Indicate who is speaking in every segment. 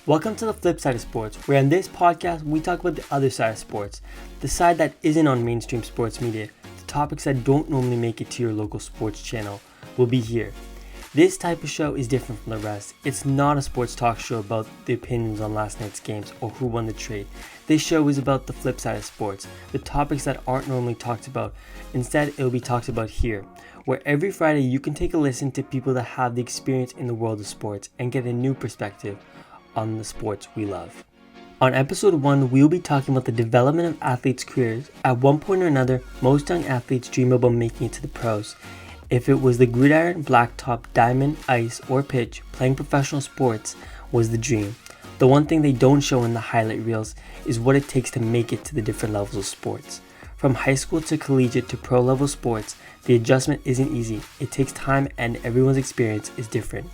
Speaker 1: Welcome to the flip side of sports, where on this podcast we talk about the other side of sports, the side that isn't on mainstream sports media, the topics that don't normally make it to your local sports channel will be here. This type of show is different from the rest. It's not a sports talk show about the opinions on last night's games or who won the trade. This show is about the flip side of sports, the topics that aren't normally talked about. Instead, it will be talked about here, where every Friday you can take a listen to people that have the experience in the world of sports and get a new perspective on the sports we love. On episode 1, we'll be talking about the development of athletes' careers. At one point or another, most young athletes dream about making it to the pros. If it was the gridiron, blacktop, diamond, ice, or pitch, playing professional sports was the dream. The one thing they don't show in the highlight reels is what it takes to make it to the different levels of sports. From high school to collegiate to pro level sports, the adjustment isn't easy. It takes time and everyone's experience is different.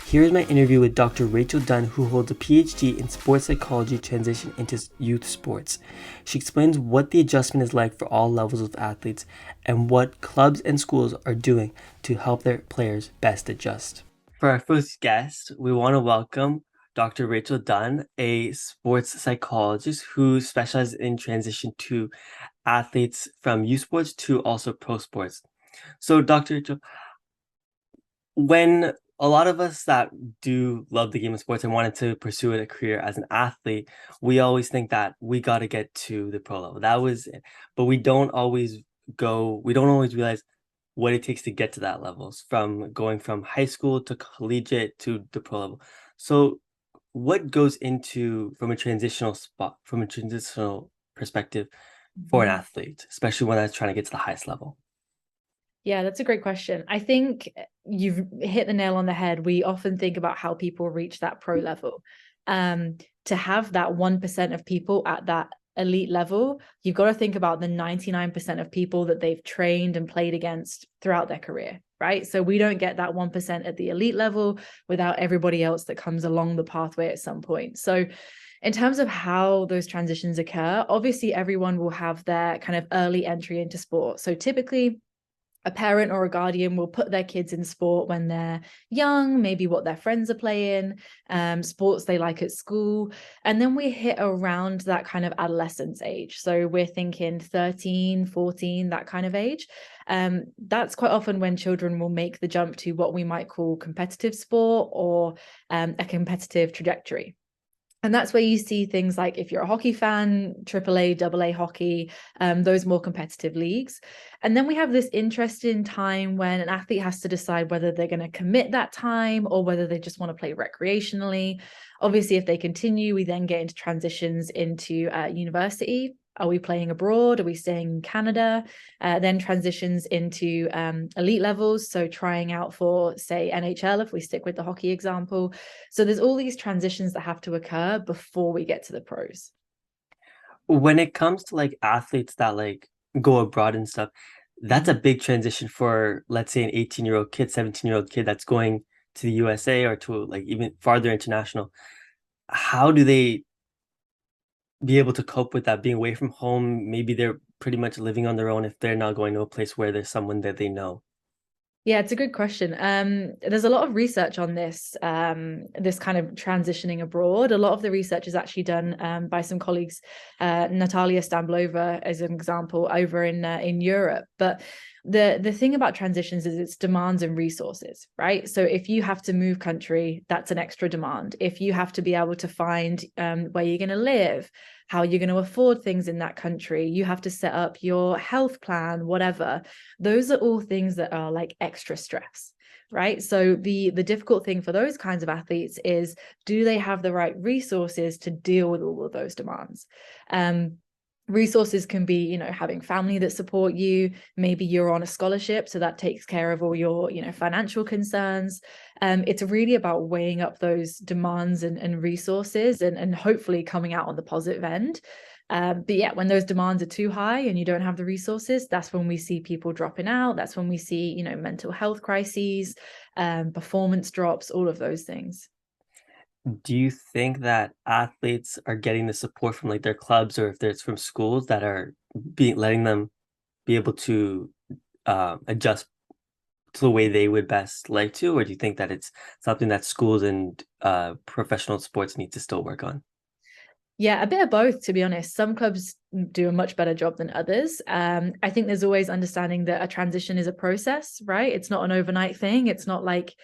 Speaker 1: Here is my interview with Dr. Racheal Dunn, who holds a Ph.D. in sports psychology transition into youth sports. She explains what the adjustment is like for all levels of athletes and what clubs and schools are doing to help their players best adjust. For our first guest, we want to welcome Dr. Racheal Dunn, a sports psychologist who specializes in transition to athletes from youth sports to also pro sports. So, Dr. Racheal, when a lot of us that do love the game of sports and wanted to pursue a career as an athlete, we always think that we got to get to the pro level. That was it. But we don't always realize what it takes to get to that levels, from going from high school to collegiate to the pro level. So what goes into from a transitional perspective for an athlete, especially when that's trying to get to the highest level?
Speaker 2: Yeah, that's a great question. I think you've hit the nail on the head. We often think about how people reach that pro level. To have that 1% of people at that elite level, you've got to think about the 99% of people that they've trained and played against throughout their career, right? So we don't get that 1% at the elite level without everybody else that comes along the pathway at some point. So in terms of how those transitions occur, obviously everyone will have their kind of early entry into sport. So typically, a parent or a guardian will put their kids in sport when they're young, maybe what their friends are playing, sports they like at school. And then we hit around that kind of adolescence age. So we're thinking 13, 14, that kind of age. That's quite often when children will make the jump to what we might call competitive sport or a competitive trajectory. And that's where you see things like, if you're a hockey fan, AAA, AA hockey, those more competitive leagues. And then we have this interesting time when an athlete has to decide whether they're going to commit that time or whether they just want to play recreationally. Obviously, if they continue, we then get into transitions into university. Are we playing abroad? Are we staying in Canada? Then transitions into elite levels. So trying out for, say, NHL, if we stick with the hockey example. So there's all these transitions that have to occur before we get to the pros.
Speaker 1: When it comes to like athletes that like go abroad and stuff, that's a big transition for, let's say, an 18-year-old kid, 17-year-old kid that's going to the USA or to like even farther international. How do they be able to cope with that, being away from home? Maybe they're pretty much living on their own if they're not going to a place where there's someone that they know.
Speaker 2: Yeah, it's a good question. There's a lot of research on this kind of transitioning abroad. A lot of the research is actually done by some colleagues, Natalia Stamblova as an example, over in Europe. But the thing about transitions is it's demands and resources, right? So if you have to move country, that's an extra demand. If you have to be able to find where you're going to live, how you're going to afford things in that country, you have to set up your health plan, whatever. Those are all things that are like extra stress, right? So the difficult thing for those kinds of athletes is, do they have the right resources to deal with all of those demands? Resources can be, having family that support you. Maybe you're on a scholarship, so that takes care of all your, financial concerns. It's really about weighing up those demands and resources and hopefully coming out on the positive end. But yeah, when those demands are too high and you don't have the resources, that's when we see people dropping out. That's when we see, mental health crises, performance drops, all of those things.
Speaker 1: Do you think that athletes are getting the support from like their clubs, or if it's from schools that are letting them be able to adjust to the way they would best like to, or do you think that it's something that schools and professional sports need to still work on?
Speaker 2: Yeah, a bit of both, to be honest. Some clubs do a much better job than others. I think there's always understanding that a transition is a process, right? It's not an overnight thing. It's not like,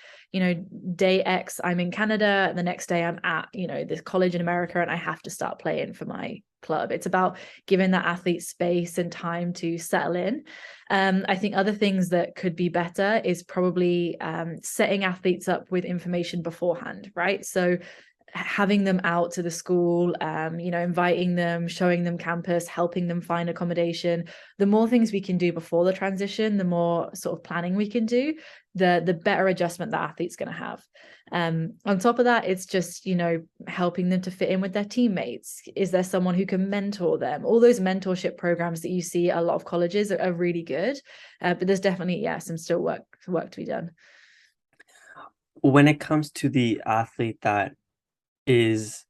Speaker 2: day X, I'm in Canada, and the next day I'm at, this college in America, and I have to start playing for my club. It's about giving that athlete space and time to settle in. I think other things that could be better is probably setting athletes up with information beforehand, right? So having them out to the school, inviting them, showing them campus, helping them find accommodation. The more things we can do before the transition, the more sort of planning we can do, the better adjustment the athlete's going to have. On top of that, it's just, helping them to fit in with their teammates. Is there someone who can mentor them? All those mentorship programs that you see at a lot of colleges are really good. But there's definitely, some still work to be done.
Speaker 1: When it comes to the athlete that is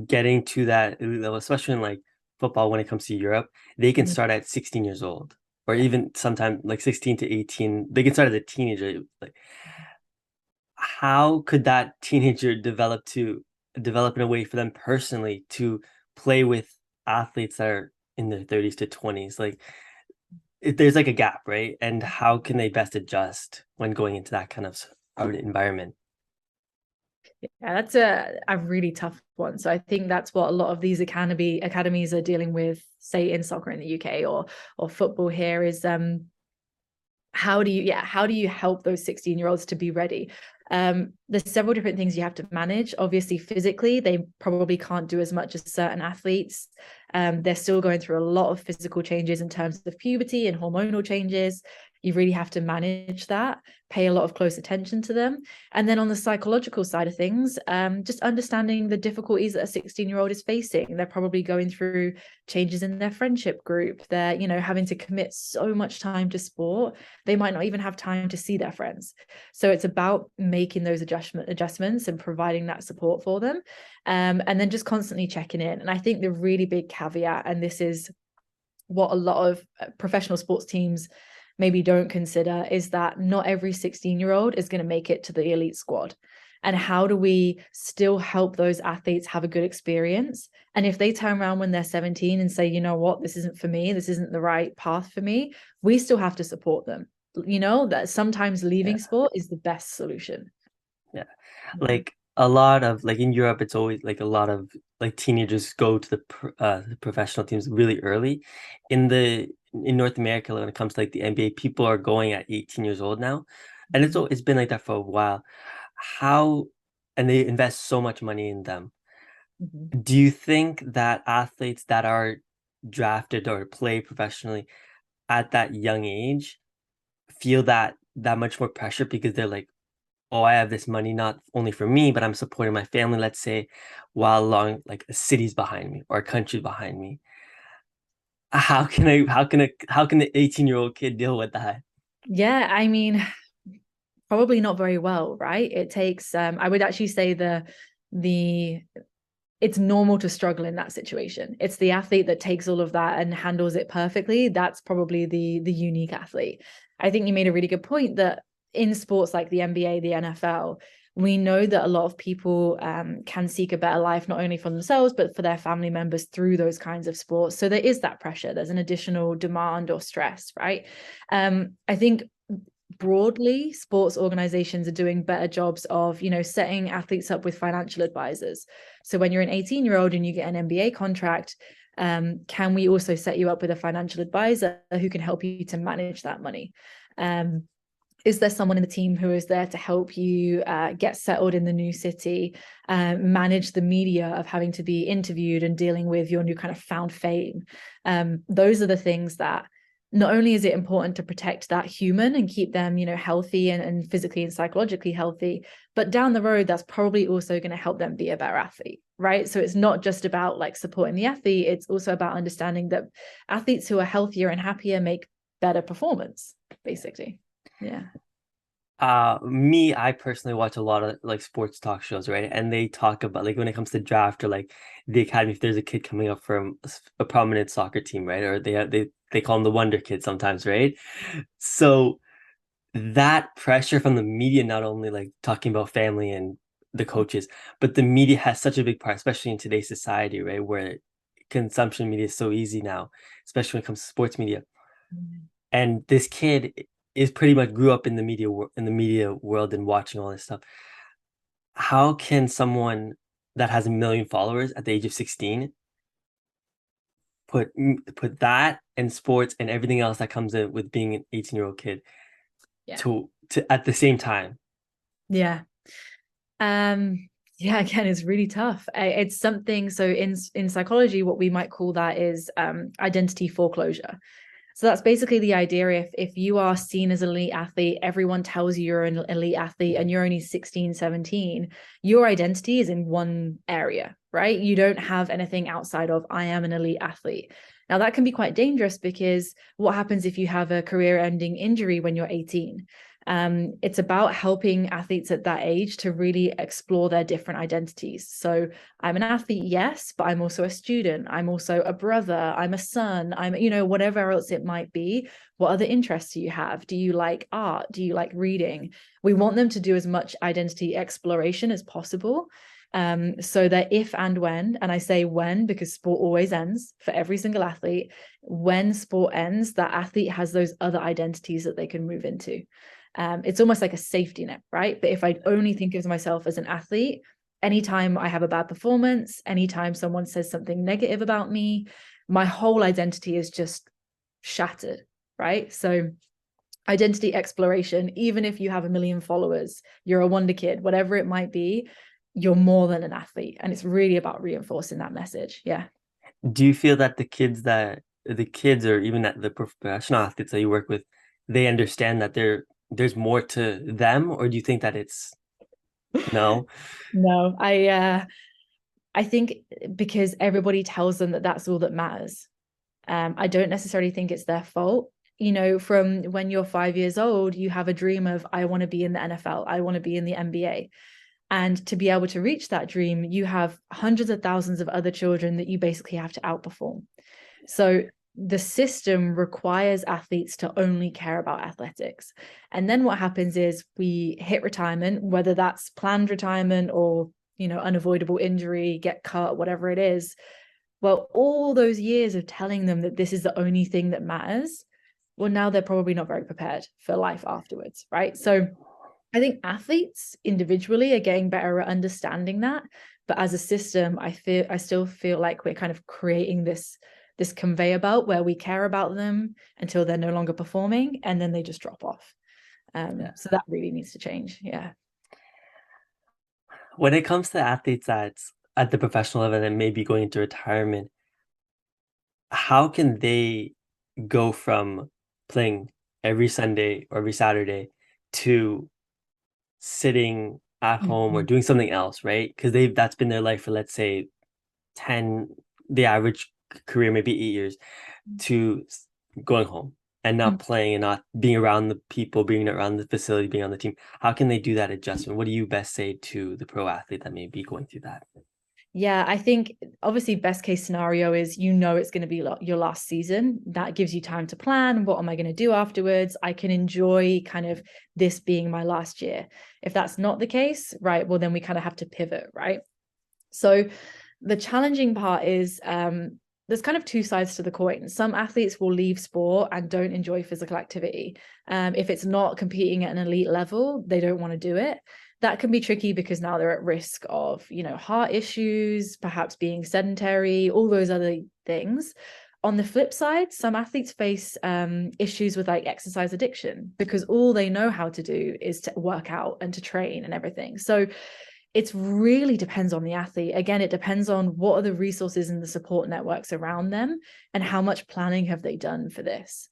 Speaker 1: getting to that elite level, especially in like football, when it comes to Europe, they can start at 16 years old, or even sometimes like 16 to 18. They can start as a teenager. Like, how could that teenager develop in a way for them personally to play with athletes that are in their 30s to 20s? Like, there's like a gap, right? And how can they best adjust when going into that kind of environment?
Speaker 2: Yeah, that's a really tough one. So I think that's what a lot of these academies are dealing with, say in soccer in the UK or football here, is how do you help those 16-year-olds to be ready? There's several different things you have to manage. Obviously, physically, they probably can't do as much as certain athletes. They're still going through a lot of physical changes in terms of puberty and hormonal changes. You really have to manage that, pay a lot of close attention to them. And then on the psychological side of things, just understanding the difficulties that a 16-year-old is facing. They're probably going through changes in their friendship group. They're, having to commit so much time to sport. They might not even have time to see their friends. So it's about making those adjustments and providing that support for them. And then just constantly checking in. And I think the really big caveat, and this is what a lot of professional sports teams maybe don't consider, is that not every 16-year-old is going to make it to the elite squad. And how do we still help those athletes have a good experience? And if they turn around when they're 17 and say, you know what, this isn't for me, this isn't the right path for me, we still have to support them. That sometimes leaving sport is the best solution.
Speaker 1: Yeah. Like a lot of like in Europe, it's always like a lot of like teenagers go to the professional teams really early. In North America, when it comes to like the NBA, people are going at 18 years old now. And it's been like that for a while. How and they invest so much money in them. Do you think that athletes that are drafted or play professionally at that young age feel that much more pressure because they're like, oh, I have this money not only for me, but I'm supporting my family, let's say, while along like a city's behind me or a country behind me. How can the 18-year-old kid deal with that?
Speaker 2: Yeah, I mean, probably not very well, right? It takes I would actually say the it's normal to struggle in that situation. It's the athlete that takes all of that and handles it perfectly. That's probably the unique athlete. I think you made a really good point that in sports like the NBA, the NFL, we know that a lot of people can seek a better life, not only for themselves, but for their family members through those kinds of sports. So there is that pressure. There's an additional demand or stress, right? I think broadly sports organizations are doing better jobs of setting athletes up with financial advisors. So when you're an 18-year-old and you get an NBA contract, can we also set you up with a financial advisor who can help you to manage that money? Is there someone in the team who is there to help you get settled in the new city, manage the media of having to be interviewed and dealing with your new kind of found fame? Those are the things that not only is it important to protect that human and keep them, healthy and physically and psychologically healthy, but down the road, that's probably also going to help them be a better athlete, right? So it's not just about like supporting the athlete. It's also about understanding that athletes who are healthier and happier make better performance, basically. Yeah.
Speaker 1: I personally watch a lot of like sports talk shows, right? And they talk about like when it comes to draft or like the academy, if there's a kid coming up from a prominent soccer team, right? Or they call them the Wonder Kid sometimes, right? So that pressure from the media, not only like talking about family and the coaches, but the media has such a big part, especially in today's society, right? Where consumption media is so easy now, especially when it comes to sports media.
Speaker 2: Mm.
Speaker 1: And this kid is pretty much grew up in the media world and watching all this stuff. How can someone that has a million followers at the age of 16 put that and sports and everything else that comes in with being an 18-year-old kid
Speaker 2: Yeah.
Speaker 1: to at the same time?
Speaker 2: Yeah. Yeah, again, it's really tough. It's something, so in psychology, what we might call that is identity foreclosure. So that's basically the idea. If you are seen as an elite athlete, everyone tells you you're an elite athlete and you're only 16, 17, your identity is in one area, right? You don't have anything outside of I am an elite athlete. Now that can be quite dangerous because what happens if you have a career-ending injury when you're 18? It's about helping athletes at that age to really explore their different identities. So I'm an athlete, yes, but I'm also a student. I'm also a brother. I'm a son. I'm, whatever else it might be. What other interests do you have? Do you like art? Do you like reading? We want them to do as much identity exploration as possible. So that if and when, and I say when because sport always ends for every single athlete, when sport ends, that athlete has those other identities that they can move into. It's almost like a safety net, right? But if I only think of myself as an athlete, anytime I have a bad performance, anytime someone says something negative about me, my whole identity is just shattered, right? So identity exploration, even if you have a million followers, you're a wonder kid, whatever it might be, you're more than an athlete. And it's really about reinforcing that message. Yeah.
Speaker 1: Do you feel that the kids or even that the professional athletes that you work with, they understand that there's more to them, or do you think that it's no?
Speaker 2: No, I think because everybody tells them that that's all that matters. I don't necessarily think it's their fault. From when you're 5 years old, you have a dream of, I want to be in the NFL, I want to be in the NBA. And to be able to reach that dream, you have hundreds of thousands of other children that you basically have to outperform. So the system requires athletes to only care about athletics. And then what happens is we hit retirement, whether that's planned retirement or, unavoidable injury, get cut, whatever it is. Well, all those years of telling them that this is the only thing that matters, well, now they're probably not very prepared for life afterwards, right? So I think athletes individually are getting better at understanding that. But as a system, I still feel like we're kind of creating this conveyor belt where we care about them until they're no longer performing and then they just drop off. So that really needs to change. Yeah.
Speaker 1: When it comes to athletes that's at the professional level and maybe going into retirement, how can they go from playing every Sunday or every Saturday to sitting at home or
Speaker 2: Mhm.
Speaker 1: doing something else, right? Because that's been their life for, let's say, 10, the average career maybe 8 years, to going home and not playing and not being around the people, being around the facility, being on the team. How can they do that adjustment? What do you best say to the pro athlete that may be going through that?
Speaker 2: Yeah, I think obviously best case scenario is it's going to be your last season. That gives you time to plan. What am I going to do afterwards? I can enjoy kind of this being my last year. If that's not the case, right, well, then we kind of have to pivot, right? So the challenging part is there's kind of two sides to the coin. Some athletes will leave sport and don't enjoy physical activity. If it's not competing at an elite level, they don't want to do it. That can be tricky because now they're at risk of, heart issues, perhaps being sedentary, all those other things. On the flip side, some athletes face issues with like exercise addiction because all they know how to do is to work out and to train and everything. So it really depends on the athlete. Again, it depends on what are the resources and the support networks around them and how much planning have they done for this.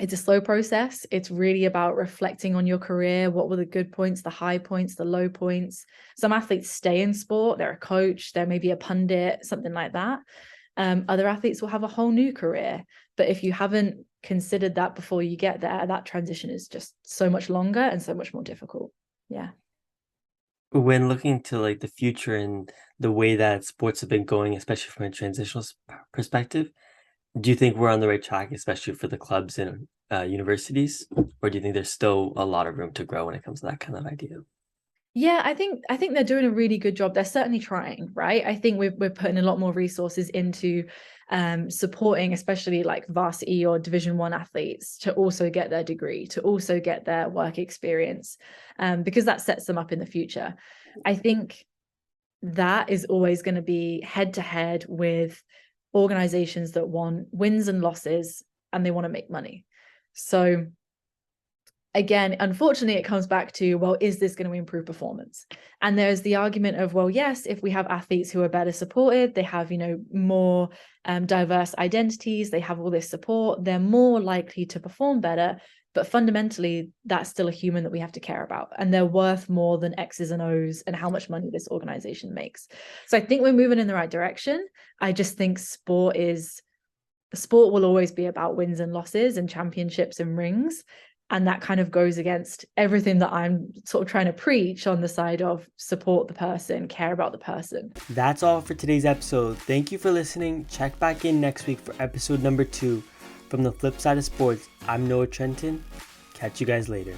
Speaker 2: It's a slow process. It's really about reflecting on your career. What were the good points, the high points, the low points? Some athletes stay in sport. They're a coach. They're maybe a pundit, something like that. Other athletes will have a whole new career. But if you haven't considered that before you get there, that transition is just so much longer and so much more difficult. Yeah.
Speaker 1: When looking to like the future and the way that sports have been going, especially from a transitional perspective, do you think we're on the right track, especially for the clubs and universities, or do you think there's still a lot of room to grow when it comes to that kind of idea?
Speaker 2: Yeah, I think they're doing a really good job. They're certainly trying, right? I think we're putting a lot more resources into supporting, especially like varsity or Division 1 athletes, to also get their degree, to also get their work experience, because that sets them up in the future. I think that is always going to be head to head with organizations that want wins and losses, and they want to make money. So again, unfortunately, it comes back to, well, is this going to improve performance? And there's the argument of, well, yes, if we have athletes who are better supported, they have, more diverse identities, they have all this support, they're more likely to perform better. But fundamentally, that's still a human that we have to care about. And they're worth more than X's and O's and how much money this organization makes. So I think we're moving in the right direction. I just think sport will always be about wins and losses and championships and rings. And that kind of goes against everything that I'm sort of trying to preach on the side of support the person, care about the person.
Speaker 1: That's all for today's episode. Thank you for listening. Check back in next week for episode number 2. From the flip side of sports, I'm Noah Trenton. Catch you guys later.